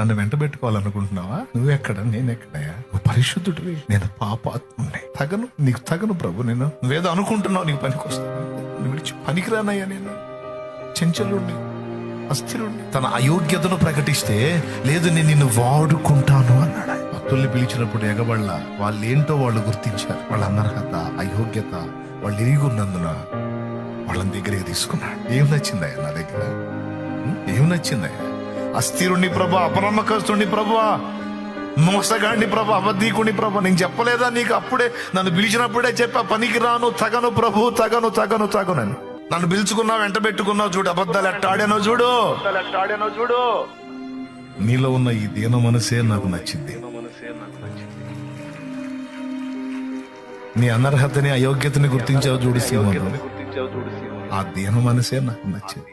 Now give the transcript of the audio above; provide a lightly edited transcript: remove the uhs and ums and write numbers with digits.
నన్ను వెంట పెట్టుకోవాలనుకుంటున్నావా? నువ్వెక్కడ, నేనెక్కడయా? నువ్వు పరిశుద్ధుడివి, నేను పాపాత్ముడిని. నీకు తగను ప్రభు. నువ్వేదో అనుకుంటున్నావు నీకు పనికొస్తాను. నువ్వు విడిచి పనికిరానయ్యా. నేను చెంచలుణ్ణి, అస్థిరుణ్ణి. తన అయోగ్యతను ప్రకటిస్తే లేదు నేను నిన్ను వాడుకుంటాను అన్నాడు. భక్తుల్ని పిలిచినప్పుడు ఎగబడలా. వాళ్ళేంటో వాళ్ళు గుర్తించారు. వాళ్ళ అనర్హత, అయోగ్యత వాళ్ళు ఎరిగున్నందున వాళ్ళని దగ్గరికి తీసుకున్నాడు. ఏం నచ్చిందయ్యా నా దగ్గర? ఏం నచ్చిందయ్యా? అస్థిరుణ్ణి ప్రభా, అపనమ్మకస్తుణ్ణి ప్రభా, మోసగాడిని ప్రభా, అబద్ధీకుని ప్రభా. నేను చెప్పలేదా నీకు? అప్పుడే నన్ను పిలిచినప్పుడే చెప్పా, పనికి రాను, తగను ప్రభు, తగను. నన్ను పిలుచుకున్నావు, వెంట పెట్టుకున్నావు. చూడు అబద్ధాలు ఎట్టాడానో చూడు. నీలో ఉన్న ఈ దీన మనసే నాకు నచ్చింది. నీ అనర్హతని, అయోగ్యతని గుర్తించావు చూడు సీమను. ఆ దీన మనసే నాకు నచ్చింది.